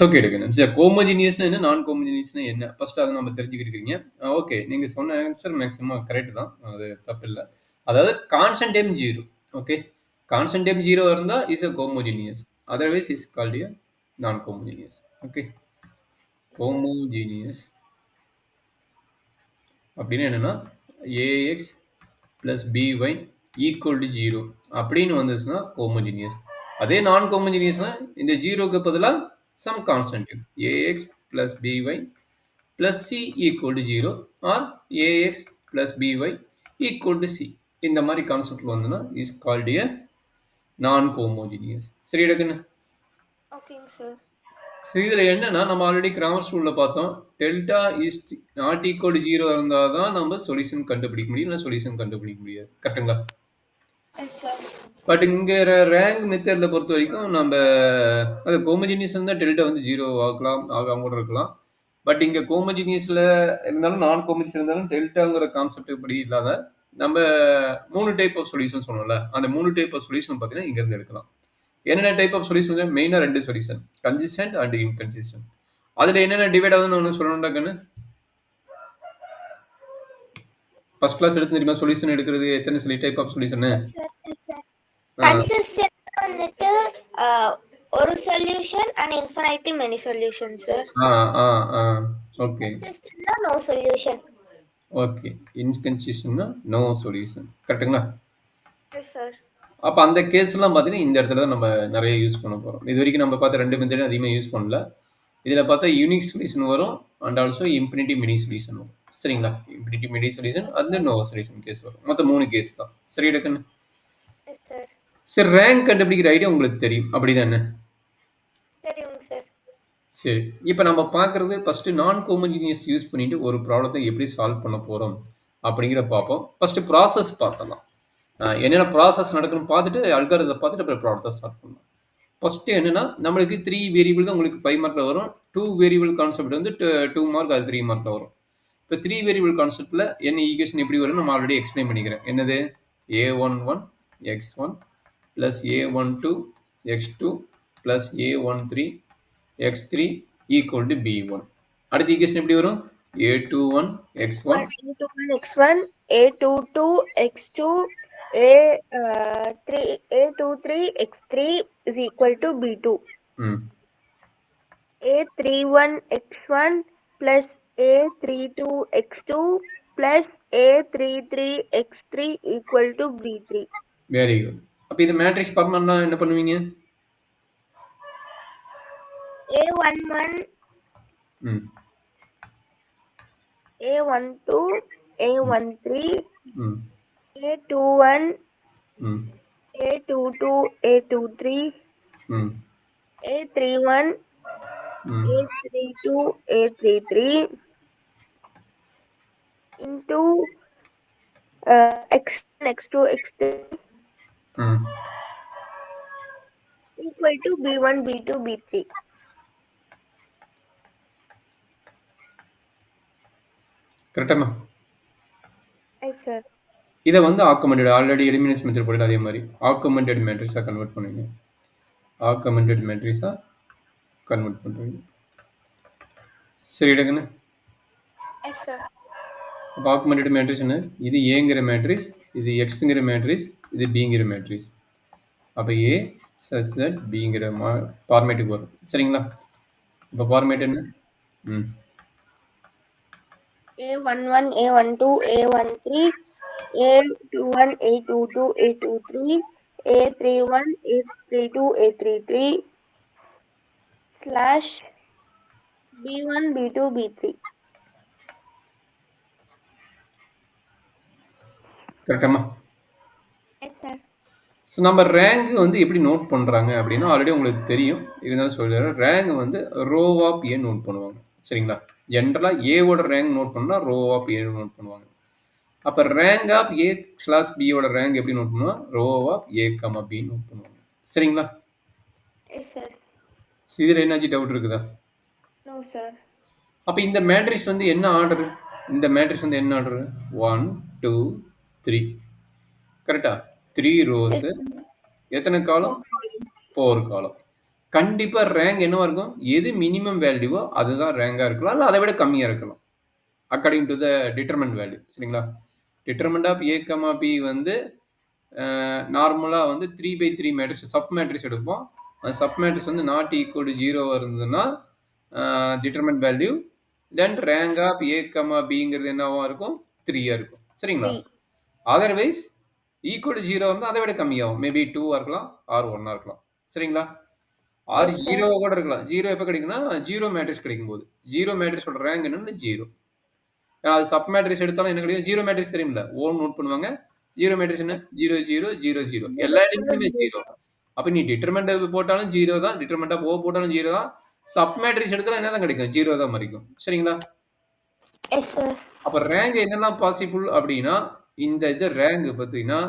Okay எடுக்கணும். சரி ஹோமோஜீனியஸ்னா என்ன? நான் ஹோமோஜீனியஸ்னா என்ன? ஃபர்ஸ்ட் அத நம்ம தெரிஞ்சுக்கிட்டுருக்கீங்க. ஓகே. நீங்க சொன்ன ஆன்சர் மேக்ஸிமம் கரெக்ட் தான். அது தப்பில்ல. அதாவது constant time 0. Okay. Constant time 0 இருந்தா is a homogeneous. Otherwise is called a நான் ஹோமோஜீனியஸ். ஓகே. சார் ஹோமோஜீனியஸ் அப்படின்னு என்னன்னா ax plus by equal to 0 அப்படின்னு வந்துச்சுன்னா ஹோமோஜீனியஸ். அதே நான் ஹோமோஜீனியஸ்னா இந்த 0க்கு பதிலா some constant ax plus by plus c equal to 0 or ax plus by equal to c. இந்த மாதிரி கான்செப்ட்ல வந்துன்னா இஸ் கால்ட் எ நான் ஹோமோஜீனியஸ். சரி எடுக்குன்னு. ஓகேங்க சார். ஸோ இதில் என்னன்னா நம்ம ஆல்ரெடி கிராமர் ஸ்கூலில் பார்த்தோம் delta is not equal to 0 இருந்தால் தான் நம்ம சொல்யூஷன் கண்டுபிடிக்க முடியும் இல்லை சொல்யூஷன் கண்டுபிடிக்க முடியாது. கரெக்டுங்களா? Yes sir. பட் இங்கே ரேங்க் மெத்தடில் பொறுத்த வரைக்கும் நம்ம அது ஹோமோஜீனியஸ் இருந்தால் டெல்டா வந்து 0 ஆகலாம் ஆகாம கூட இருக்கலாம். பட் இங்கே ஹோமோஜீனியஸில் இருந்தாலும் நான் ஹோமோஜீனியஸ் இருந்தாலும் டெல்டாங்கிற கான்செப்ட் இப்படி இல்லாத நம்ம 3 டைப் ஆஃப் சொல்யூஷன் சொன்னோம்ல அந்த 3 டைப் ஆஃப் சொல்யூஷன் பார்த்தீங்கன்னா இங்கேருந்து எடுக்கலாம். என்னென்ன டைப் ஆஃப் சொல்யூஷன்? மெயினாக 2 சொல்யூஷன், கன்சிஸ்டன்ட் அண்ட் இன்கன்சிஸ்டன்ட். அதில் என்னென்ன டிவைட் ஆகுதுன்னு ஒன்று சொல்லணும்டா கண்ணு. ஃபர்ஸ்ட் கிளாஸ் எடுத்து தெரியுமா சொல்யூஷன் எடுக்கிறது எத்தனை சில டைப் ஆஃப் சொல்யூஷன்? கன்சிஸ்டன்ட் வந்துட்டு ஒரு solution and infinity many solution sir. Okay இன்கன்சிஸ்டன்ட்னா நோ சொல்யூஷன். ஓகே. இன்கன்சிஸ்டன்ட்னா நோ சொல்யூஷன். கரெக்டுங்களா? Yes sir. அப்போ அந்த கேஸ்லாம் பார்த்தீங்கன்னா இந்த இடத்துல தான் நம்ம நிறைய யூஸ் பண்ண போகிறோம். இது வரைக்கும் நம்ம பார்த்த 2 மெத்தடும் அதிகமாக யூஸ் பண்ணல. இதில் பார்த்தா யூனிக் சொல்யூஷன் வரும் and also infinity many solution வரும். சரிங்களா? இன்ஃபினிட்டி மினி சொல்யூஷன் அந்த நோ சொல்யூஷன் கேஸ் வரும். மொத்தம் 3 கேஸ் தான். சரி எடுக்கண்ணு. Yes sir. சரி ரேங்க் கண்டுபிடிக்கிற ஐடியா உங்களுக்கு தெரியும் அப்படிதானே? தெரியுங்க சார். சரி இப்போ நம்ம பார்க்குறது ஃபஸ்ட்டு நான் ஹோமோஜீனியஸ் யூஸ் பண்ணிட்டு ஒரு ப்ராப்ளத்தை எப்படி சால்வ் பண்ண போகிறோம் அப்படிங்கிற பார்ப்போம். ஃபஸ்ட்டு ப்ராசஸ் பார்த்தலாம். என்னென்ன ப்ராசஸ் நடக்குன்னு பார்த்துட்டு அல்காரிதத்தை பார்த்துட்டு அப்புறம் ப்ராப்ளத்தை ஸ்டார்ட் பண்ணலாம். ஃபஸ்ட்டு என்னென்னா நம்மளுக்கு 3 வேரியபிள் தான் உங்களுக்கு 5 மார்க்கில் வரும். 2 வேரியபிள் கான்செப்ட் வந்து 2 மார்க் அது 3 மார்க்கில் வரும். இப்போ 3 வேரியபிள் கான்செப்ட்டில் என்ன ஈக்குவேஷன் எப்படி வரும்னு நம்ம ஆல்ரெடி எக்ஸ்பிளைன் பண்ணிக்கிறேன். என்னது? a11 x1 plus a12 x2 plus a13 x3 equal to b1. அடுத்த ஈக்குவேஷன் எப்படி வரும்? a21 x1 a21 x1 a22 x2 a23 x3 is equal to b2. a31 x1 plus a32 x2 plus a33 x3 equal to b3. Very good. அப்போ இது matrix பார்க்கணும்னா என்ன பண்ணுவீங்க? a11 a12 a13 a21 a22 a23 a31 a32 a33 into x1 x2 x3 equal to b1 b2 b3. கரெக்டாமா? Yes sir. இதை வந்து augmented already elimination method போட்டு அதே மாதிரி ஆக்குமெண்டட் மேட்ரிக்ஸாக கன்வெர்ட் பண்ணுவீங்க. ஆக்குமெண்டட் மேட்ரிக்ஸாக கன்வெர்ட் பண்ணுவீங்க. சரி எடுங்கண்ணே. Yes sir. அப்போ ஆக்குமெண்டட் மேட்ரிக்ஸ் என்ன? இது ஏங்கிற மேட்ரிக்ஸ், இது எக்ஸுங்கிற மேட்ரிக்ஸ், இது பிங்கிற மேட்ரிக்ஸ். அப்போ ஏ சச் தட் பிங்கிற ஃபார்மேட்டுக்கு வரும். சரிங்களா? இப்போ ஃபார்மேட் என்ன? a11 a12 a13 a21 a22 a23 a31 a32 a33 slash b1 b2 b3. கரெக்டாமா? Yes sir. ஸோ நம்ம ரேங்க் வந்து எப்படி நோட் பண்ணுறாங்க அப்படின்னா ஆல்ரெடி உங்களுக்கு தெரியும். இருந்தாலும் சொல்லிடுறேன். ரேங்க் வந்து ரோ ஆஃப் ஏ நோட் பண்ணுவாங்க. சரிங்களா? ஜென்ரலாக ஏவோட ரேங்க் நோட் பண்ணால் ரோ ஆஃப் ஏ நோட் பண்ணுவாங்க. அப்போ ரேங்க் ஆஃப் ஏ ஸ்லாஸ் பியோட ரேங்க் எப்படி நோட் பண்ணுவோம்? Row of A comma B note பண்ணுவாங்க. சரிங்களா? Yes sir. இதில் என்னாச்சு டவுட் இருக்குதா? No sir. அப்போ இந்த மேட்ரிக்ஸ் வந்து என்ன ஆர்டரு? இந்த மேட்ரிக்ஸ் வந்து என்ன ஆர்டரு? 1 2 3 கரெக்டா? 3 ரோஸு எத்தனை காலம்? 4 காலம். கண்டிப்பா ரேங்க் என்னவா இருக்கும்? எது மினிமம் வேல்யூவோ அதுதான் ரேங்கா இருக்கலாம். இல்ல அத விட கம்மியா இருக்கலாம். According to the determinant value. சரிங்களா? டிட்டர்மைண்ட் ஆஃப் ஏ, பி வந்து நார்மலா வந்து 3/3 மேட்ரிக்ஸ் சப் மேட்ரிக்ஸ் எடுப்போம். அந்த சப் மேட்ரிக்ஸ் வந்து நாட் ஈக்குவல் டு 0 இருந்ததுன்னா determinant value. Then rank of A, பிங்கிறது என்னவா இருக்கும்? 3யா இருக்கும். சரிங்களா? 3. அதர்வைஸ் ஈக்குவல் டு 0 இருந்தா அதை விட கம்மியாகும். மேபி 2 இருக்கலாம் ஆர் 1 இருக்கலாம். சரிங்களா? R Yes, sir. 0 கூட இருக்கலாம். 0 எப்ப கிடைக்கும்னா 0 மேட்ரிக்ஸ் கிடைக்கும்போது. 0 மேட்ரிக்ஸோட ரேங்க் என்னன்னு 0. அது சப் மேட்ரிக்ஸ் எடுத்தாலும் என்ன கிடைக்கும்? 0 மேட்ரிக்ஸ் தெரியும்ல. ஓன் நோட் பண்ணுவாங்க. 0 மேட்ரிக்ஸ் என்ன? 0 0 0 0. எல்லா எலிமெண்ட்டுமே 0. அப்ப நீ டிட்டர்மினன்ட் போட்டாலும் 0 தான். டிட்டர்மினன்ட் ஆஃப் ஓ போட்டாலும் 0 தான். சப் மேட்ரிக்ஸ் எடுத்தாலும் என்ன தான் கிடைக்கும்? 0 தான் கிடைக்கும். சரிங்களா? Yes, sir. அப்ப ரேங்க் என்னெல்லாம் பாசிபிள் அப்படின்னா இந்த இது ரேங்க் பார்த்தீங்கன்னா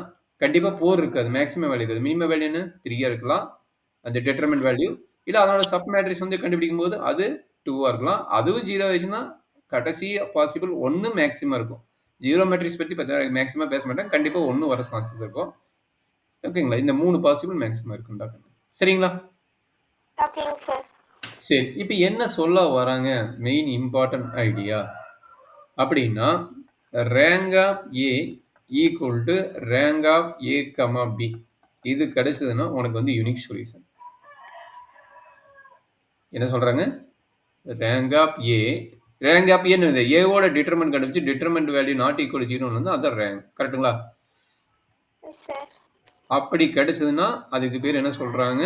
கண்டிப்பா 4 இருக்காது. மேக்ஸிமம் வேல்யூ இருக்காது. மினிமம் வேல்யூ என்ன? 3 இருக்கலாம். அந்த டிட்டர்மினன்ட் வேல்யூ. இல்ல அதனோட சப் மேட்ரிக்ஸ் வந்து கண்டுபிடிக்கும் போது அது 2 இருக்கலாம். அதுவும் 0 ஆயிடுச்சுன்னா கடைசி பாசிபிள் 1 மேக்ஸிமம் இருக்கும். 0 மேட்ரிக்ஸ் பத்தி மேக்ஸிமம் பேச மாட்டேன். கண்டிப்பா 1 வர சான்சஸ் இருக்கும். ஓகேங்களா? இந்த 3 பாசிபிள் மேக்ஸிமம் இருக்குண்டா. சரிங்களா? Okay, sir. சரி. இப்போ என்ன சொல்ல வராங்க? மெயின் இம்பார்ட்டன்ட் ஐடியா அப்படின்னா rank of A equal to rank of A, B. இது கிடைச்சதுன்னா உனக்கு வந்து யூனிக் சொல்யூஷன். என்ன சொல்றாங்க? ரேங்க் ஆஃப் ஏ என்னது? ஏவோட டிட்டர்மெண்ட் கண்டுபிடிச்சு டிட்டர்மெண்ட் வேல்யூ நாட் ஈக்குவல் 0 வந்து அதான் ரேங்க். கரெக்ட்டுங்களா? Yes, sir. அப்படி கிடைச்சதுன்னா அதுக்கு பேர் என்ன சொல்றாங்க?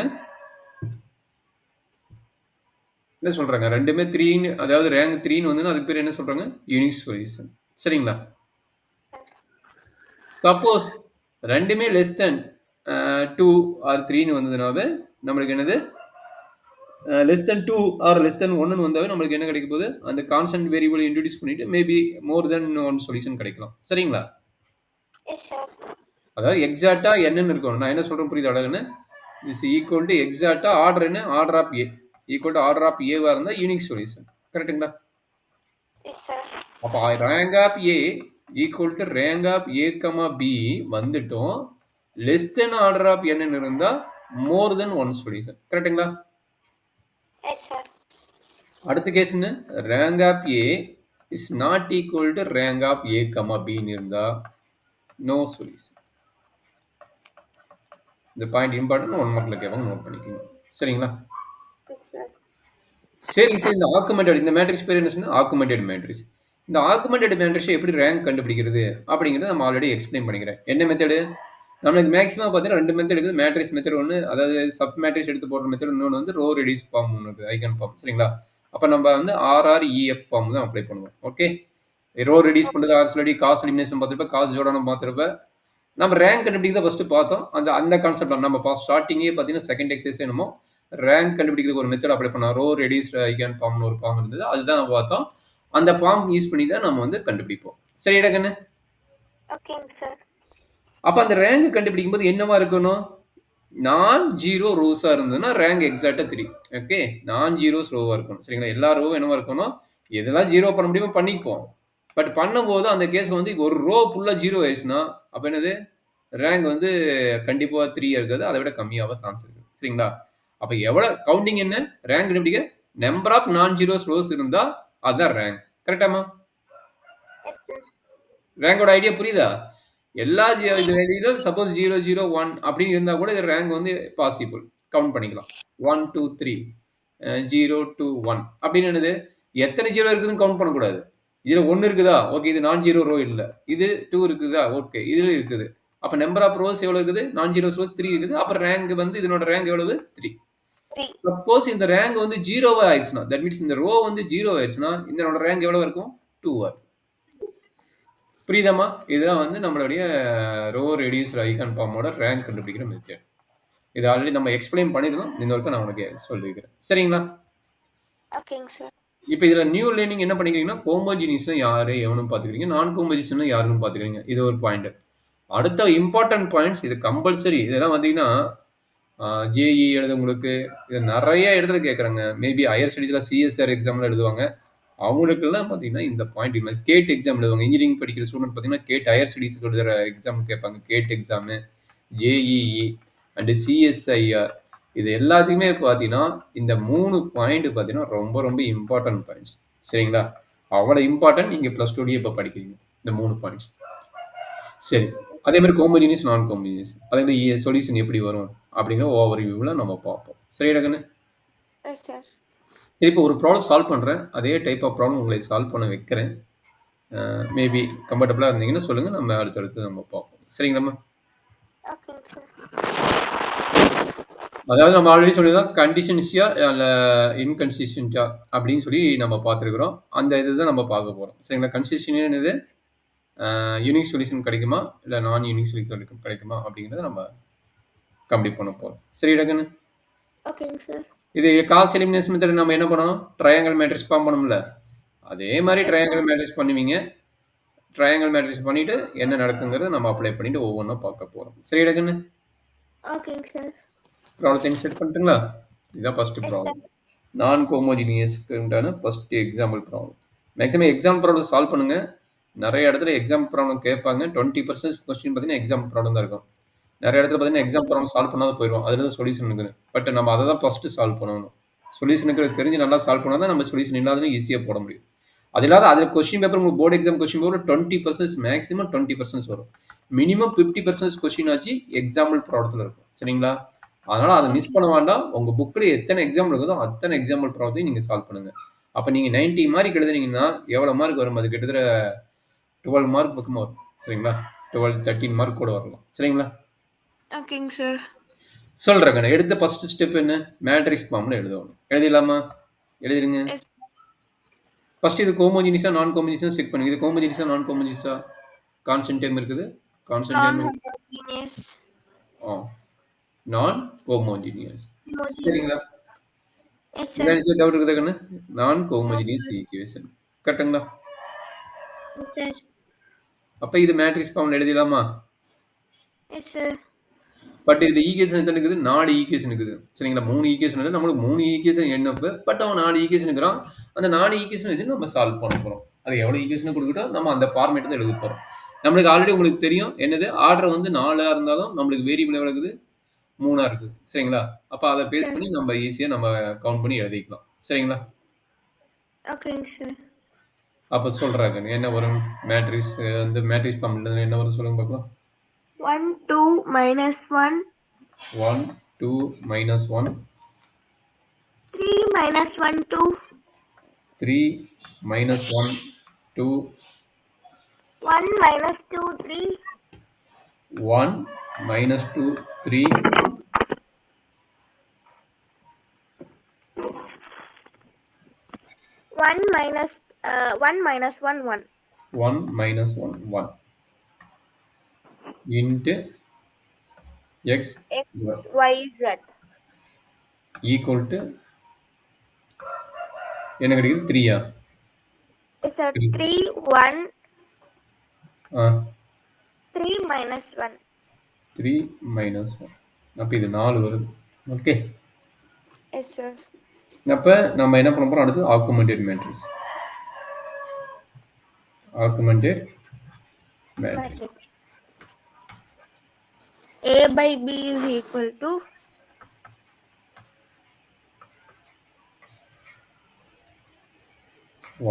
என்ன சொல்றாங்க? ரெண்டுமே 3 அதாவது ரேங்க் 3 வந்து அதுக்கு பேர் என்ன சொல்றாங்க? Unique solution. சரிங்களா? சப்போஸ் ரெண்டுமே லெஸ் தென் 2 ஆர் 3 வந்ததுனாவே நம்மளுக்கு என்னது? Less then 2 or less then 1 வந்தாவே நம்மளுக்கு என்ன கிடைக்க போகுது? அந்த கான்ஸ்டன்ட் வேரியபிள் இன்ட்ரோடியூஸ் பண்ணிட்டு மேபி மோர் தென் 1 சொல்யூஷன் கிடைக்கலாம். சரிங்களா? Yes, sir. அதாவது எக்ஸாக்டா என்னன்னு இருக்கணும். நான் என்ன சொல்றேன் புரியுது அழகுன்னு? Is equal to exactly order என்ன? Order of A equal to order of ஏவா இருந்தா யூனிக் சொல்யூஷன். கரெக்ட்டுங்களா? Yes, sir. அப்போ rank of A equal to rank of A, B வந்துட்டோம். லெஸ் தென் ஆர்டர் ஆஃப் என்னன்னு இருந்தா மோர் தென் 1 சொல்யூஷன். கரெக்ட்டுங்களா? Yes, sir. அடுத்த கேஸ் என்ன? Rank of A is not equal to rank of A, பின்னு இருந்தா நோ சொல்யூஷன். இந்த பாயிண்ட் இம்பார்ட்டன்ட் 1 மார்க்ல கேட்பாங்க, நோட் பண்ணிக்கோங்க. சரிங்களா? Yes, sir. சரிங்க சார். இந்த ஆக்குமெண்டட் இந்த மேட்ரிக்ஸ் பேர் என்ன சொன்னா? Augmented matrix. இந்த ஆக்குமெண்டட் மேட்ரிக்ஸை எப்படி ரேங்க் கண்டுபிடிக்கிறது அப்படிங்கிறத நம்ம ஆல்ரெடி எக்ஸ்பிளைன் பண்ணிக்கிறேன். என்ன மெத்தடு? நம்மளுக்கு மேக்ஸிமம் பார்த்தீங்கன்னா 2 மெத்தட் இருக்குது. மேட்ரிக்ஸ் மெத்தட் ஒன்று, அதாவது சப் மேட்ரிக்ஸ் எடுத்து போடுற மெத்தட், இன்னொன்று வந்து ரோ ரெடியூஸ் ஃபார்ம் ஒன்று இருக்குது, ஐகன் ஃபார்ம். சரிங்களா? அப்போ நம்ம வந்து RREF ஃபார்ம் தான் அப்ளை பண்ணுவோம். ஓகே, ரோ ரெடியூஸ் பண்ணுறது ஆர்எஸ்எல்டி, காஸ்ட் எலிமினேஷன் பார்த்துருப்ப, காஸ்ட் ஜோடானம் பார்த்துருப்ப. நம்ம ரேங்க் கண்டுபிடிக்கிறத ஃபர்ஸ்ட் பார்த்தோம். அந்த கான்செப்ட் நம்ம ஸ்டார்டிங்கே பார்த்தீங்கன்னா செகண்ட் எக்ஸசைஸ் என்னமோ ரேங்க் கண்டுபிடிக்கிறதுக்கு ஒரு மெத்தட் அப்ளை பண்ணோம். ரோ ரெடியூஸ் ஐகன் ஃபார்ம்னு ஒரு ஃபார்ம் இருந்தது, அதுதான் பார்த்தோம். அந்த ஃபார்ம் யூஸ் பண்ணி தான் நம்ம வந்து கண்டுபிடிப்போம். சரிடா கண்ணு? Okay, sir. அப்போ அந்த ரேங்க் கண்டுபிடிக்கும் போது என்னவா இருக்கணும்? நான் ஜீரோ ரோஸா இருந்ததுன்னா ரேங்க் எக்ஸாக்டா 3. ஓகே, நான் ஜீரோஸ் ரோவா இருக்கணும். சரிங்களா? எல்லா ரோவும் என்னவா இருக்கணும்? எதெல்லாம் ஜீரோ பண்ண முடியுமோ பண்ணிப்போம். பட் பண்ணும்போது அந்த கேஸ்ல வந்து ஒரு ரோ ஃபுல்லா ஜீரோ ஆயிடுச்சுன்னா அப்ப என்னது? ரேங்க் வந்து கண்டிப்பா 3 இருக்காது, அதை விட கம்மியாக சான்ஸ் இருக்கு. சரிங்களா? அப்ப எவ்வளவு கவுண்டிங் என்ன? ரேங்க் கண்டுபிடிக்க number of non zeros rows இருந்தா அதுதான் ரேங்க். கரெக்டாமா? Yes, sir. ரேங்கோட ஐடியா புரியுதா? எல்லா இதுல சப்போஸ் 0 0 1 அப்படின்னு இருந்தா கூட இது ரேங்க் வந்து பாசிபிள். கவுண்ட் பண்ணிக்கலாம். 1 2 3 0 2 1 அப்படின்னு என்னது? எத்தனை ஜீரோ இருக்குதுன்னு கவுண்ட் பண்ணக்கூடாது. இதுல 1 இருக்குதா? ஓகே, இது நான் ஜீரோ ரோ இல்ல. இது 2 இருக்குதா? ஓகே, இதுல இருக்குது. அப்ப நம்பர் ஆஃப் ரோஸ் எவ்வளவு இருக்குது? நான் ஜீரோஸ் ரோஸ் 3 இருக்குது. அப்ப ரேங்க் வந்து இதனோட ரேங்க் எவ்வளவு? 3. 3. சப்போஸ் இந்த ரேங்க் வந்து ஜீரோவா ஆயிடுச்சுன்னா, தட் மீன்ஸ் இந்த ரோ வந்து ஜீரோ ஆயிடுச்சுன்னா இதனோட ரேங்க் எவ்வளவு இருக்கும்? 2 புரியுதாமா? இதுதான் வந்து நம்மளுடைய ரோ ரெடியூஸ்டு ஐகான் ஃபார்மோட ரேங்க் கண்டுபிடிக்கிற மெத்தட். இது ஆல்ரெடி நம்ம எக்ஸ்பிளைன் பண்ணிருந்தோம். இந்த வரைக்கும் நான் உனக்கு சொல்லிக்கிறேன். சரிங்களா? Okay, sir. இப்போ இதுல நியூ லேர்னிங் என்ன பண்ணிக்கிறீங்கன்னா, ஹோமோஜினியஸ்னா யாரு எவனும் பார்த்துக்கிறீங்க, நான் ஹோமோஜினியஸ்னா யாருன்னு பார்த்துக்கிறீங்க. இது ஒரு பாயிண்ட். அடுத்த இம்பார்ட்டன்ட் பாயிண்ட்ஸ், இது கம்பல்சரி. இதெல்லாம் வந்தீங்கன்னா ஜேஇ எழுதுவங்களுக்கு இது நிறைய இடத்துல கேட்குறாங்க. மேபி ஹையர் ஸ்டடீஸ்ல சிஎஸ்ஆர் எக்ஸாம்ல எழுதுவாங்க. அவங்களுக்கெல்லாம் பார்த்தீங்கன்னா இந்த பாயிண்ட் இல்லை. கேட் எக்ஸாம் எழுதுவாங்க. இன்ஜினியரிங் படிக்கிற ஸ்டூடெண்ட் பார்த்தீங்கன்னா கேட் ஹையர் ஸ்டடீஸ்க்கு எழுதுகிற எக்ஸாம் கேட்பாங்க. GATE exam, JEE and CSIR இது எல்லாத்துக்குமே பார்த்தீங்கன்னா, இந்த 3 பாயிண்ட் பார்த்தீங்கன்னா, ரொம்ப ரொம்ப இம்பார்ட்டன்ட் பாயிண்ட்ஸ். சரிங்களா? அவ்வளோ இம்பார்ட்டன்ட் நீங்க +2 லயே இப்ப படிக்கிறீங்க. இந்த 3 பாயிண்ட்ஸ். சரி. அதே மாரி ஹோமோஜீனியஸ், நான் ஹோமோஜீனியஸ். அதே மாரி சொல்யூஷன் எப்படி வரும்? அப்படிங்கிற ஓவர் வியூல நம்ம பார்ப்போம். சரியாடா கண்ணு? S sir. சரி, இப்போ ஒரு ப்ராப்ளம் சால்வ் பண்றேன். அதே டைப் ஆஃப் ப்ராப்ளம் உங்களை சால்வ் பண்ண வைக்கிறேன். மேபி கம்ஃபர்டபுளா இருந்தீங்கன்னா சொல்லுங்க. நம்ம அடுத்தடுத்து நம்ம பார்ப்போம். சரிங்களாம்மா? ஓகேங்க சார். அதாவது நம்ம ஆல்ரெடி சொல்லியிருந்தோம் கண்டிஷன்ஸியா இல்ல இன்கன்சிஸ்டன்ட்டா அப்படின்னு சொல்லி நம்ம பார்த்துருக்குறோம். அந்த இதுதான் நம்ம பார்க்க போறோம். சரிங்களா? கன்சிஸ்டன்ட் என்னது? யூனிக் சொல்யூஷன் கிடைக்குமா? இல்ல நான் யூனிக் சொல்யூஷன் கிடைக்குமா? அப்படிங்கிறத நம்ம கம்ப்ளீட் பண்ண போறோம். சரியாடா கண்ணு? ஓகேங்க சார். இது காஸ் எலிமினேஷன் மெத்தட் நம்ம என்ன பண்ணோம்? ட்ரையாங்கிள் மேட்ரிக்ஸ் ஃபார்ம் பண்ணோம்ல. அதே மாரி ட்ரையாங்கிள் மேட்ரிக்ஸ் பண்ணுவீங்க. ட்ரையாங்கிள் மேட்ரிக்ஸ் பண்ணிட்டு என்ன நடக்குங்கிறத நம்ம அப்ளை பண்ணிட்டு ஒவ்வொன்றா பார்க்க போறோம். சரியாடா கண்ணு? ஓகேங்க சார். ப்ராப்ளத்தை இன்சர்ட் பண்ணட்டுங்களா? இதுதான் ஃபர்ஸ்ட் எஸ் ப்ராப்ளம். சார். நான் ஹோமோஜீனியஸ்க்கு உண்டான first example problem. Maximum exam problem solve பண்ணுங்க. நெறைய இடத்துல எக்ஸாம் ப்ராப்ளம் கேட்பாங்க. 20% கொஸ்டின் பார்த்தீங்கன்னா எக்ஸாம் ப்ராப்ளம் தான் இருக்கும். நெறைய இடத்துல பார்த்தீங்கன்னா எக்ஸாம் ப்ராப்ளம் சால்வ் பண்ணாத போயிரும். அதுல தான் சொல்யூஷன் இருக்குது. பட் நம்ம அத தான் ஃபர்ஸ்ட் சால்வ் பண்ணணும். சொல்யூஷன் இருக்கிறது தெரிஞ்சு நல்லா சால்வ் பண்ணா தான் நம்ம சொல்யூஷன் இல்லாததும் ஈஸியா போட முடியும். அது இல்லாத அதுல கொஸ்டின் பேப்பர் உங்களுக்கு board exam question paper 20% maximum 20% வரும். மினிமம் 50% கொஸ்டின் ஆச்சு எக்ஸாம்பிள் ப்ராப்ளத்துல இருக்கும். சரிங்களா? அதனால அத மிஸ் பண்ண வேண்டாம். உங்க புக்ல எத்தனை எக்ஸாம்பிள் இருக்குதோ அத்தனை எக்ஸாம்பிள் ப்ராப்ளத்தையும் நீங்க சால்வ் பண்ணுங்க. அப்ப நீங்க 90 மார்க் எழுதுனீங்கன்னா எவ்வளவு மார்க் வரும்? அது கிட்டத்தட்ட 12 மார்க் பக்கமா வரும். சரிங்களா? 12, 13 மார்க் கூட வரலாம். சரிங்களா? ஓகேங்க சார். சொல்றேங்க. எடுத்த ஃபர்ஸ்ட் ஸ்டெப் என்ன? மேட்ரிக்ஸ் ஃபார்ம்ல எழுதணும். எழுதிடலாமா? எழுதிருங்க. எஸ். ஃபர்ஸ்ட் இது ஹோமோஜீனியஸா நான் ஹோமோஜீனியஸா செக் பண்ணுங்க. இது ஹோமோஜீனியஸா நான் ஹோமோஜீனியஸா? கான்ஸ்டன்ட் டேர்ம் இருக்குது. Constant non term homogeneous. Ah non homogeneous. சரிங்களா? ஹோமோஜீனியஸ். எஸ் இதுல சார். ஏதாச்சும் டவுட் இருக்குதா கண்ணு? Non no homogeneous sir. Equation. கரெக்ட்டுங்களா? Yes sir. அப்ப இது மேட்ரிக்ஸ் ஃபார்ம்ல எழுதிடலாமா? Yes sir. பட் இதுல ஈக்குவேஷன் எத்தனை இருக்குது? 4 ஈக்குவேஷன் இருக்குது. சரிங்களா? 3 ஈக்குவேஷன் இல்ல. நம்மளுக்கு 3 ஈக்குவேஷன் எண்ணப்பு. பட் அவன் 4 ஈக்குவேஷன் இருக்கிறான். அந்த 4 ஈக்குவேஷன் வச்சு நம்ம சால்வ் பண்ண போறோம். அது எவ்வளவு ஈக்குவேஷன் குடுக்கட்டும், நம்ம அந்த ஃபார்மேட் தான் எழுத போறோம். நம்மளுக்கு ஆல்ரெடி உங்களுக்கு தெரியும். என்னது? ஆர்டர் வந்து 4ஆ இருந்தாலும் நம்மளுக்கு வேரியபிள் எவ்வளவு இருக்குது? 3ஆ இருக்குது. சரிங்களா? அப்ப அத பேஸ் சார். பண்ணி நம்ம ஈஸியா நம்ம கவுண்ட் பண்ணி எழுதிக்கலாம். சரிங்களா? ஓகேங்க சார். அப்ப சொல்றாங்க. என்ன வரும்? மேட்ரிக்ஸ் வந்து மேட்ரிக்ஸ் ஃபார்ம்ல என்ன வரும் சொல்லுங்க பார்க்கலாம். 1, 2, -1, 1, 2, -1, 3, -1, 2, 3, -1, 2, 1, -2, 3, 1, -2, 3, 1 minus 1 minus 1 1 1, -1, 1 into x x y z equal to என்ன கிடைக்குது? 3ஆ? is a 3. 3 1 ah 3 minus 1. 3 -1. அப்ப இது 4 வருது. ஓகே. Yes sir. அப்ப நம்ம என்ன பண்ண போறோம்? அடுத்து augmented matrix. Augmented matrix. Matrix. A by B is equal to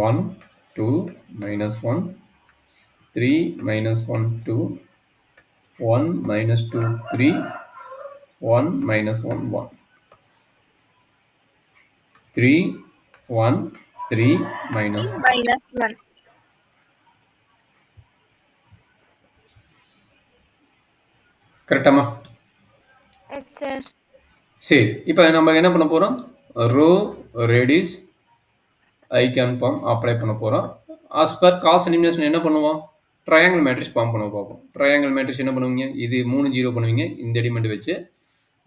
1, 2, -1, 3, -1, 2, 1, -2, 3, 1, -1, 1. 3, 1, 3, 3 -1. minus 1. கரெக்டாமா? Yes sir. சரி. இப்ப நம்ம என்ன பண்ண போறோம்? ரோ ரேடியஸ் ஐகான் ஃபார்ம் அப்ளை பண்ண போறோம். ஆஸ் பர் காஸ் எலிமினேஷன் என்ன பண்ணுவோம்? ட்ரையாங்கிள் மேட்ரிக்ஸ் ஃபார்ம் பண்ண பார்ப்போம். ட்ரையாங்கிள் மேட்ரிக்ஸ் என்ன பண்ணுவீங்க? இது 3 0 பண்ணுவீங்க. இந்த எலிமெண்ட் வச்சு.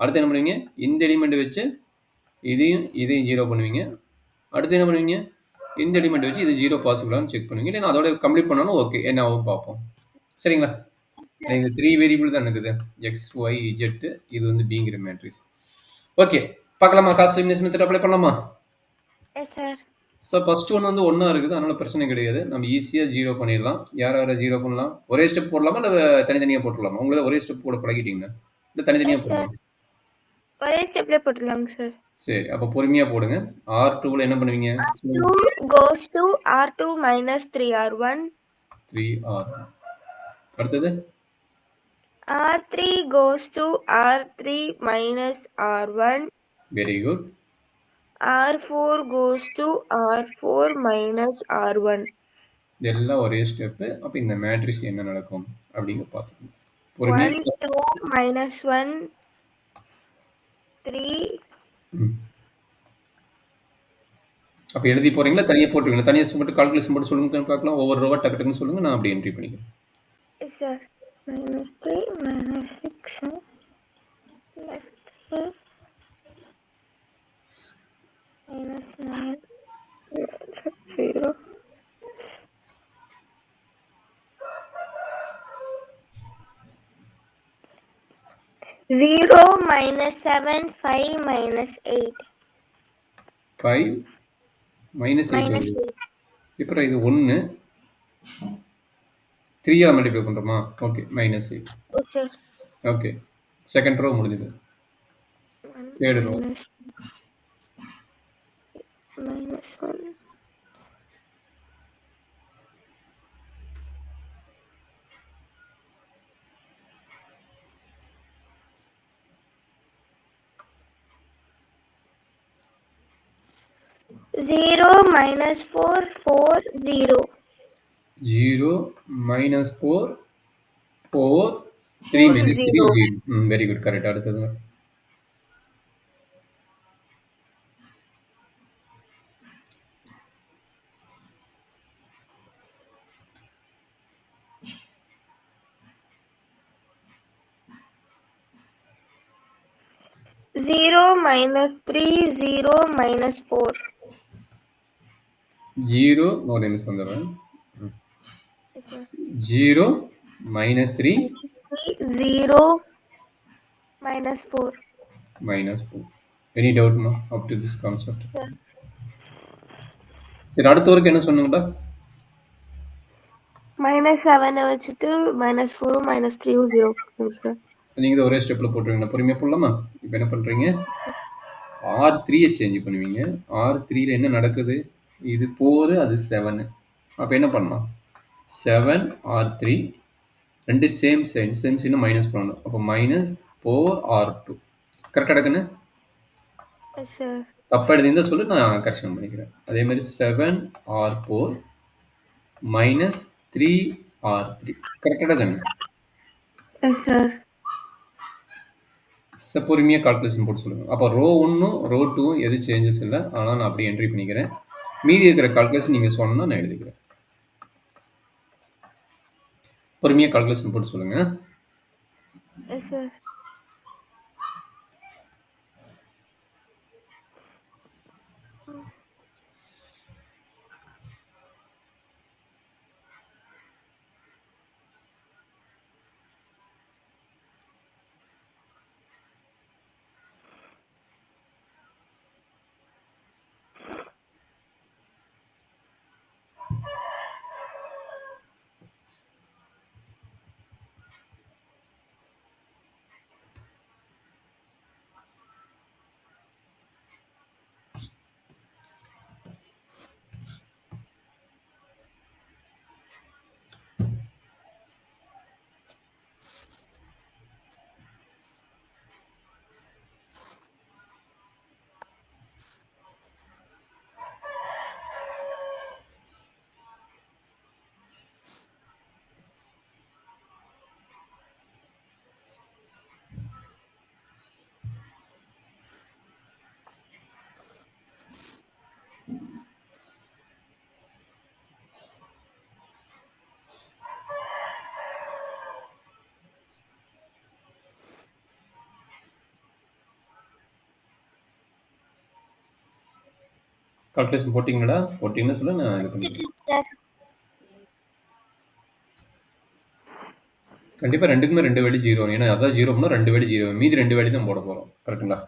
அடுத்து என்ன பண்ணுவீங்க? இந்த எலிமெண்ட் வச்சு இதையும் 0 பண்ணுவீங்க. அடுத்து என்ன பண்ணுவீங்க? இந்த எலிமெண்ட் வச்சு இது 0 பாசிபிளான்னு செக் பண்ணுவீங்க. இல்ல அதோட கம்ப்ளீட் பண்ணாலும் ஓகே. என்ன ஆகும் பார்ப்போம். சரிங்களா? இது 3 வேரியபிள் தான் இருக்குது. X, Y, Z. இது வந்து பிங்கிற மேட்ரிக்ஸ். ஓகே. பார்க்கலாமா? காஸ் எலிமினேஷன் மெத்தட் அப்ளை பண்ணலாமா? Yes sir. So first one வந்து 1ஆ இருக்குது. அதனால பிரச்சனை கிடையாது. நம்ம ஈஸியா 0 பண்ணிடலாம். யார் யார 0 பண்ணலாம்? ஒரே ஸ்டெப் போடலாமா? இல்ல தனித்தனியா போட்டுடலாமா? உங்களுக்கு ஒரே ஸ்டெப் போட பழகிட்டீங்க. இல்ல தனித்தனியா Yes sir. போடலாமா? ஒரே ஸ்டெப்ல போட்டுடலாங்க சார். சரி. அப்ப பொறுமையா போடுங்க. R2ல என்ன பண்ணுவீங்க? சொல்லுங்க. 2 goes to R2 minus 3R1. 3R. அடுத்தது? R3 goes to R3 minus R1. Very good. R4 goes to R4 minus R1. இதெல்லாம் ஒரே ஸ்டெப்பு. அப்ப இந்த மேட்ரிக்ஸ் என்ன நடக்கும்? அப்படிங்க பார்த்துக்கணும். பொறுமையா 1, 2, minus 1, 3. ம். அப்ப எழுதி போறீங்களா? தனியா போட்டுருவீங்களா? தனியா மட்டும் கால்குலேஷன் போட்டு சொல்லுங்க பார்க்கலாம். ஒவ்வொரு ரூவா டக்கு டக்குன்னு சொல்லுங்க. நான் அப்படியே என்ட்ரி பண்ணிக்கிறேன். Yes, sir. Minus 3, minus 6, plus 3, minus 9, 0. 0 minus 7, 5 minus 8. 5 minus 8 Minus வருது. 8. அப்புறம் இது 1 3ஆல மல்டிப்ளை பண்றோமா? Okay. -8. Yes, sir. Okay. Second row முடிஞ்சது. 1 third row. minus 1. Zero minus 4, 4, 0. 0 minus 4 4 3 minus 3 0. 0. Very good. Correct. அடுத்தது 0 minus 3, 0 minus 4. 0 ஒரு நிமிஷம் வந்துடுறேன். Yes, sir. 0 minus 3 0 minus 4. minus 4. Any doubt ma up to this concept? Sir. சரி, அடுத்த ஒருக்கு என்ன சொன்னீங்கடா? Minus 7 வச்சுட்டு minus 4 minus 3 0. Sir. நீங்க இதை ஒரே ஸ்டெப்ல போட்டுருவீங்களா? பொறுமையா போடலாமா? இப்போ என்ன பண்றீங்க? R3 சேஞ்ச் பண்ணுவீங்க. R3ல என்ன நடக்குது? இது 4 அது 7. அப்ப என்ன பண்ணலாம்? 7 R3 ரெண்டு same sign. Same sign minus பண்ணணும். அப்போ -4R2. கரெக்டா எடுக்கணும்? Yes, sir. தப்பா எழுதியிருந்தா சொல்லு, நான் கரெக்ஷன் பண்ணிக்கிறேன். அதே மாதிரி 7R4 -3R3. கரெக்டா எடுக்கணும்? Yes, sir. பொறுமையாக கால்குலேஷன் போட்டு சொல்லுங்கள். அப்போ ரோ 1ம் ரோ 2ம் எது சேஞ்சஸ் இல்லை. ஆனால் நான் அப்படியே என்ட்ரி பண்ணிக்கிறேன். மீதி இருக்கிற கால்குலேஷன் நீங்கள் சொன்னால் நான் எழுதிக்கிறேன். பொறுமையாக கால்குலேஷன் போட்டு சொல்லுங்கள். Yes, sir. கால்குலேஷன் போட்டிங்களா? போட்டிங்கன்னு சொல்ல நான் இது பண்ணிக்கிறேன். Sir. கண்டிப்பாக ரெண்டுக்குமே 2 வேல்யூ 0 வரும். ஏன்னா அதான் 0 பண்ணால் 2 வேல்யூ 0. மீதி 2 வேல்யூ தான் போட போகிறோம். கரெக்டுங்களா?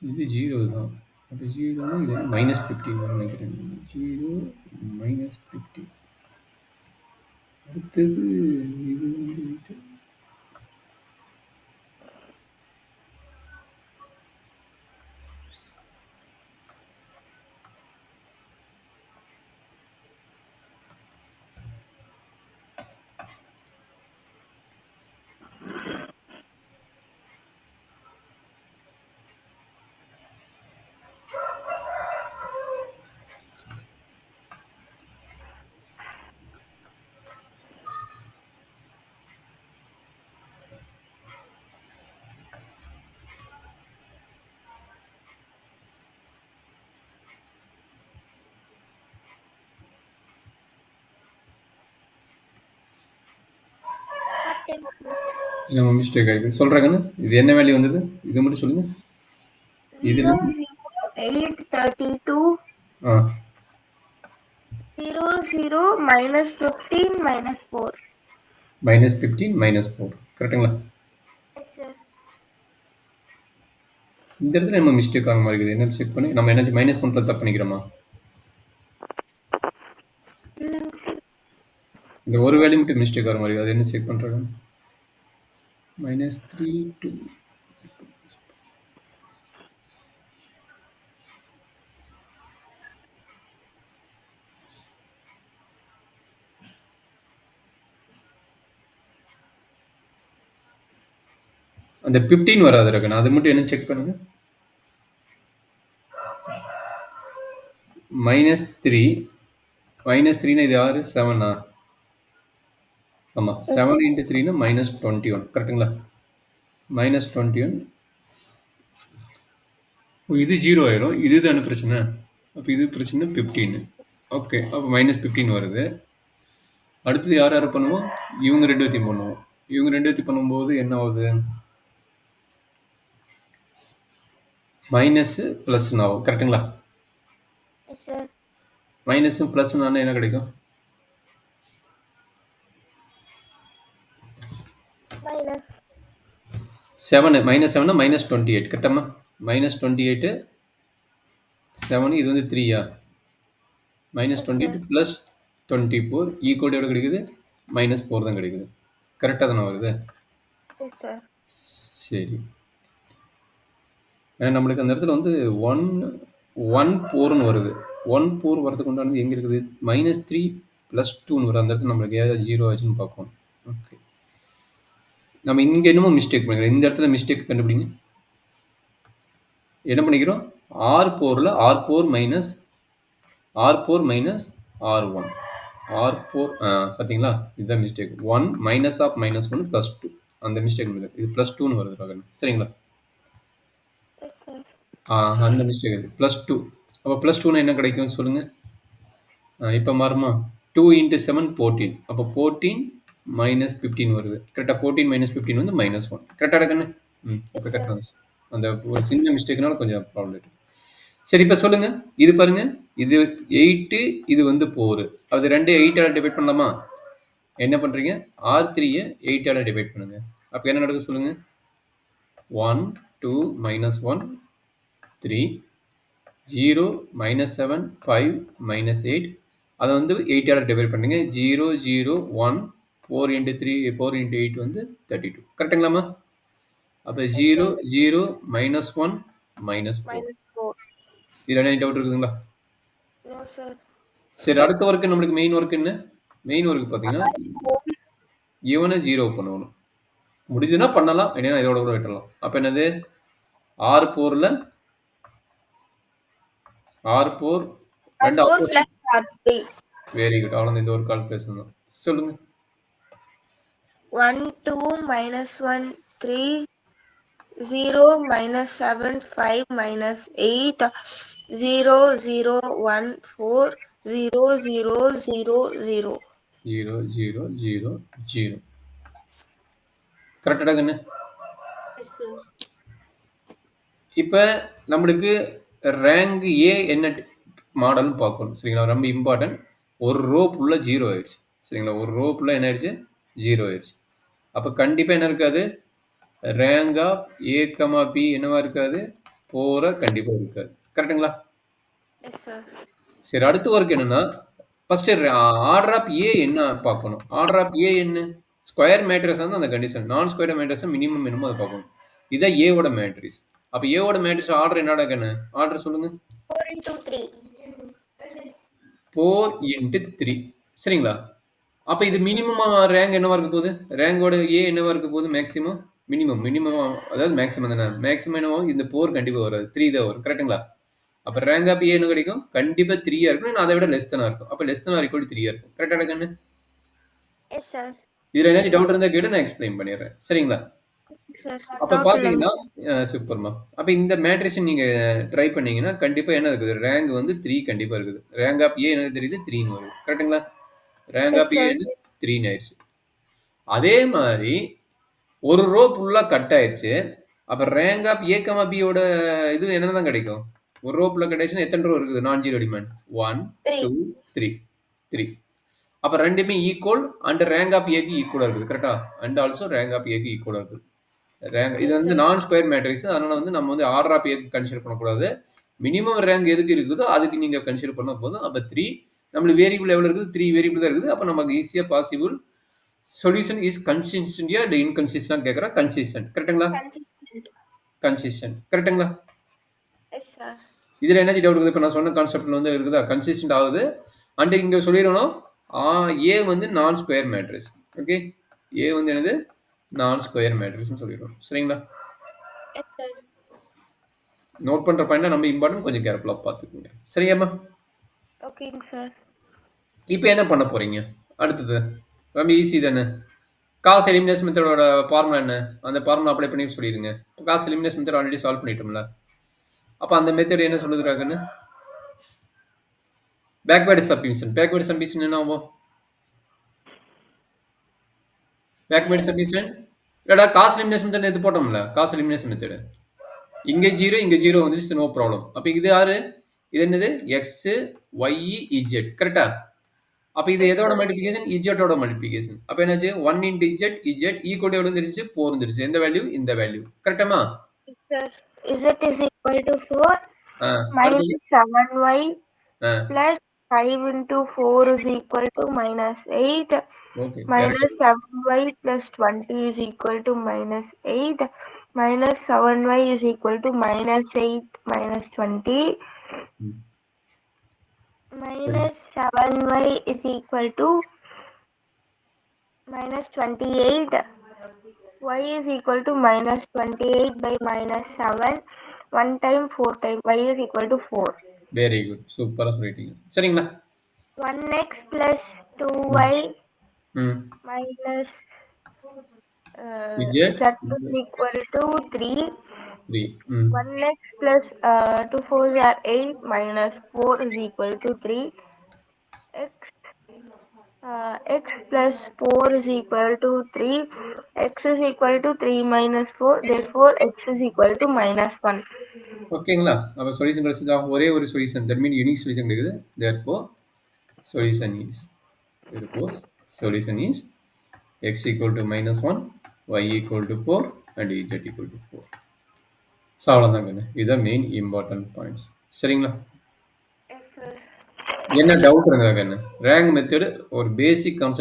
இது 0 தான். அப்போ 0னா இது -15 வரும் நினைக்கிறேன். 0 -15. அடுத்தது இது வந்துட்டு நம்ம மிஸ்டேக் ஆயிருக்கு சொல்றாங்கன்னு இது என்ன வேல்யூ வந்தது இது மட்டும் சொல்லுங்க இதுல 832 ஆ 00 minus 15 minus 4. -15 -4 கரெக்ட்டுங்களா Yes, sir. இந்த இடத்துல நம்ம மிஸ்டேக் ஆக மாதிரி இருக்குது என்ன செக் பண்ணி நம்ம என்ன மைனஸ் பண்றது தப்பு பண்ணிக்கிறோமா இந்த ஒரு வேல்யூ மட்டும் மிஸ்டேக் ஆகிற மாதிரி அது என்ன செக் பண்றாங்க -3 2 அந்த 15 வராது இருக்கணும் அது மட்டும் என்ன செக் பண்ணுங்க -3 -3 இது யாரு 7 ஆமா 7 × 3 -21 கரெக்ட்டுங்களா -21 இது 0 ஆயிரும் இதுதானே பிரச்சனை அப்போ இது பிரச்சனை 15 ஓகே அப்போ -15 வருது அடுத்தது யார் யார் பண்ணுவோம் இவங்க ரெண்டு பேர்த்தையும் பண்ணுவோம் இவங்க ரெண்டு பேர்த்தையும் பண்ணும்போது என்ன ஆகுது மைனஸ் ப்ளஸ் ஆகும் கரெக்ட்டுங்களா Yes, sir. மைனஸ் ப்ளஸ்னா என்ன கிடைக்கும் Minus. 7 -7 -28 கரெக்டாமா -28 7 இது வந்து 3யா -28 ப்ளஸ் 24 ஈக்குவல் எவ்வளோ கிடைக்குது -4 தான் கிடைக்குது கரெக்டாக தானே வருது Yes, sir. சரி ஏன்னா நம்மளுக்கு அந்த இடத்துல வந்து 1 4ன்னு வருது 1 4 வரதுக்கு உண்டானது எங்கே இருக்குது -3 +2ன்னு வரும் அந்த இடத்துல நம்மளுக்கு ஏதாவது 0 ஆச்சுன்னு பார்க்கணும் ஓகே நம்ம இங்கே என்னமோ மிஸ்டேக் பண்ணிக்கிறோம் இந்த இடத்துல மிஸ்டேக் கண்டுபிடிங்க என்ன பண்ணிக்கிறோம் R4ல் R4 minus R4 minus R1 R4 பார்த்தீங்களா இதுதான் மிஸ்டேக் 1 மைனஸ் ஆஃப் -1 +2 அந்த மிஸ்டேக் இது +2ன்னு வருது சரிங்களா Yes, sir. அந்த மிஸ்டேக் இது +2 அப்போ +2னா என்ன கிடைக்கும்னு சொல்லுங்கள் இப்போ மாறுமா 2 × 7 14 அப்போ 14 -15 வருது கரெக்டாக 14 -15 வந்து -1 கரெக்டாக இருக்குன்னு இப்போ கரெக்டாக அந்த ஒரு சின்ன மிஸ்டேக்னால கொஞ்சம் ப்ராப்ளம் இருக்கு சரி இப்போ சொல்லுங்க இது பாருங்க இது 8 இது வந்து 4 அது ரெண்டு 8ஆல் டிவைட் பண்ணலாமா என்ன பண்ணுறீங்க R3-யை 8ஆல் டிவைட் பண்ணுங்க அப்போ என்ன நடக்குது சொல்லுங்க 1 2 -1 3 0 -7 5 -8 அதை வந்து 8ஆல் டிவைட் பண்ணுங்க 0 0 1 4 × 3 4 × 8 வந்து 32 கரெக்டுங்களாம்மா அப்போ 0 0 -1 -4 Minus 4. இதில் என்ன டவுட் இருக்குதுங்களா No, sir. சரி அடுத்த ஒர்க்கு நம்மளுக்கு மெயின் ஒர்க் என்ன மெயின் ஒர்க் பார்த்தீங்கன்னா இவனை 0 பண்ணணும் முடிஞ்சுன்னா பண்ணலாம் இல்லைன்னா இதோட கூட விட்டுடலாம் அப்போ என்னது R4ல் R4 ரெண்டு R4 opposite plus R3. Very good அவ்வளோ இந்த ஒரு கால்குலேஷன் தான் சொல்லுங்க 1 2 -1 3 0 -7 5 -8 0 0 1 4 0 0 0 0. 0 0 0 0 கரெக்டாக கண்ணு இப்போ நம்மளுக்கு ரேங்க் ஏ என்ன மாடல்னு பார்க்கணும் சரிங்களா ரொம்ப இம்பார்ட்டன்ட் ஒரு ரோ ஃபுல்லாக 0 ஆயிடுச்சு சரிங்களா ஒரு ரோ ஃபுல்லாக என்ன ஆயிடுச்சு 0 ஆயிடுச்சு அப்போ கண்டிப்பாக என்ன இருக்காது rank of A comma B என்னவா இருக்காது 4 கண்டிப்பாக இருக்காது கரெக்டுங்களா Yes, sir. சரி அடுத்த ஒர்க் என்னன்னா ஃபர்ஸ்ட் ஆர்டர் ஆஃப் ஏ என்ன பார்க்கணும். ஆர்டர் ஆஃப் ஏ என்ன? ஸ்கொயர் மேட்ரிக்ஸ் வந்து அந்த கண்டிஷன். நான் ஸ்கொயர் மேட்ரிக்ஸ் மினிமம் என்னமோ அதை பார்க்கணும். இதான் ஏவோட மேட்ரிக்ஸ். அப்ப ஏவோட மேட்ரிக்ஸ் ஆர்டர் என்னடா கண்ணு? ஆர்டர் சொல்லுங்க. 4 into 3. 4 into 3. சரிங்களா? அப்ப இது மினிமம் ரேங்க் என்னவா இருக்க போகுது? ரேங்கோட ஏ என்னவா இருக்க போகுது? மேக்ஸிமம் மினிமம் அதாவது மேக்ஸிமம் தானே. மேக்ஸிமம் என்னவோ இந்த 4 கண்டிப்பா வராது. 3 தான் வரும். கரெக்ட்டுங்களா? அப்ப ரேங்க் ஆஃப் ஏ என்ன கிடைக்கும்? கண்டிப்பா 3 இருக்கணும். இல்ல அதை விட லெஸ் தானா இருக்கும். அப்ப less than or equal to 3 இருக்கும். கரெக்ட்டா கண்ணு? Yes, sir. இதுல ஏதாச்சும் டவுட் இருந்தா கேட்டு நான் எக்ஸ்பிளைன் பண்ணிடுறேன். சரிங்களா? Sir. அப்ப Doubt பாத்தீங்கன்னா இல்லைங்க சூப்பர்மா. அப்ப இந்த மேட்ரிக்ஸ் நீங்க ட்ரை பண்ணீங்கன்னா கண்டிப்பா என்ன இருக்குது? ரேங்க் வந்து 3 கண்டிப்பா இருக்குது. ரேங்க் ஆஃப் ஏ என்ன தெரியுது? 3ன்னு வருது. கரெக்ட்டுங்களா? Rank Yes, of A sir. 3ன்னு ஆயிடுச்சு. அதே மாதிரி ஒரு ரோ ஃபுல்லா கட் ஆயிருச்சு. அப்ப ரேங்க் ஆஃப் ஏ, பியோட இது என்னதான் கிடைக்கும்? ஒரு ரோ ஃபுல்லா கட் ஆயிடுச்சுன்னா எத்தனை ரோ இருக்குது? நான் ஜீரோ எலிமெண்ட். 1, 3. 2, 3. 3. அப்ப ரெண்டுமே ஈக்குவல் அண்ட் ரேங்க் ஆஃப் ஏக்கு ஈக்குவலா இருக்குது. கரெக்ட்டா? அண்ட் ஆல்சோ ரேங்க் ஆஃப் ஏக்கு ஈக்குவலா இருக்குது. ரேங்க் இது Yes, வந்து sir. நான் ஸ்கொயர் மேட்ரிக்ஸ். அதனால வந்து நம்ம வந்து ஆர்டர் ஆஃப் ஏக்கு கன்சிடர் பண்ணக்கூடாது. மினிமம் ரேங்க் எதுக்கு இருக்குதோ அதுக்கு நீங்க கன்சிடர் பண்ணா போதும். அப்ப 3 நம்மளுக்கு வேரியபிள் எவ்வளவு இருக்குது? 3 வேரியபிள் தான் இருக்குது. அப்ப நமக்கு ஈஸியா பாசிபிள் சொல்யூஷன் இஸ் கன்சிஸ்டன்டியா இல்ல இன்கன்சிஸ்டன்ட் கேட்கறேன். கன்சிஸ்டன்ட். கரெக்ட்டுங்களா? Consistent. கன்சிஸ்டன்ட். கரெக்ட்டுங்களா? Yes, sir. இதுல என்ன டவுட் இருக்குது? இப்ப நான் சொன்ன கான்செப்ட்ல வந்து இருக்குதா? கன்சிஸ்டன்ட் ஆகுது. அண்ட் இங்க சொல்லிரணும். ஏ வந்து நான் ஸ்கொயர் மேட்ரிக்ஸ். ஓகே. ஏ வந்து என்னது? நான் ஸ்கொயர் மேட்ரிக்ஸ்னு சொல்லிடுறோம். சரிங்களா? Yes, sir. நோட் பண்ற பாயிண்ட் நம்ம இம்பார்ட்டன்ட் கொஞ்சம் கேர்ஃபுல்லா பார்த்துக்கோங்க. சரியாம்மா? Okay, sir. இப்போ என்ன பண்ண போறீங்க? அடுத்தது ரொம்ப ஈஸி தானே. காஸ் எலிமினேஷன் மெத்தடோட ஃபார்முலா என்ன? அந்த ஃபார்முலா அப்ளை பண்ணி சொல்லிடுங்க. Gauss elimination method already solve பண்ணிட்டோம்ல. அப்ப அந்த மெத்தட் என்ன சொல்லுதுறாங்கன்னு? Backward submission. பேக்வேர்டு சப்மிஷன் என்ன ஆகும்? பேக்வேர்டு சப்மிஷன் இல்லடா காஸ் எலிமினேஷன் மெத்தட் எடுத்து போட்டோம்ல. Cos elimination method. இங்க 0 இங்க 0 வந்துச்சு, நோ ப்ராப்ளம். அப்ப இது யாரு? இது என்னது? X Y Z. கரெக்டா? அப்ப இது Yes, எதோட sir. மல்டிபிகேஷன்? இஜெட்டோட மல்டிபிகேஷன். அப்ப என்னாச்சு? 1 into Z Z equal to எவ்வளவு வந்துருச்சு? 4 வந்துருச்சு. எந்த வேல்யூ? இந்த value. கரெக்டாமா? Yes, sir. Z is equal to 4 minus அடுத்தது 7y ஆ plus 5 into 4 is equal to minus 8 okay minus 7y plus 20 is equal to minus 8 minus 7y is equal to minus 8 minus 20 minus 7y is equal to minus 28 y is equal to minus 28 by minus 7 1 time 4 time y is equal to 4 very good. சூப்பரா சொல்லிட்டீங்க. சரிங்களா? 1x plus 2y ம் minus Z z is equal to 3 3 ம் 1x plus 2 4s are 8 minus 4 is equal to 3 x x plus 4 is equal to 3 x is equal to 3 minus 4 therefore x is equal to minus 1 ஓகேங்களா? அப்ப solution கிடைச்சதா? ஒரே ஒரு solution. That mean unique solution கிடைக்குது. Therefore solution is therefore solution is x equal to minus 1, y equal to 4 and z equal to 4. So அவ்வளோதாங்க. இதுதான் main important points. சரிங்களா? yes sir என்ன டவுட் இருந்தா கண்ணு? ரேங்க் மெத்தட் ஒரு basic concept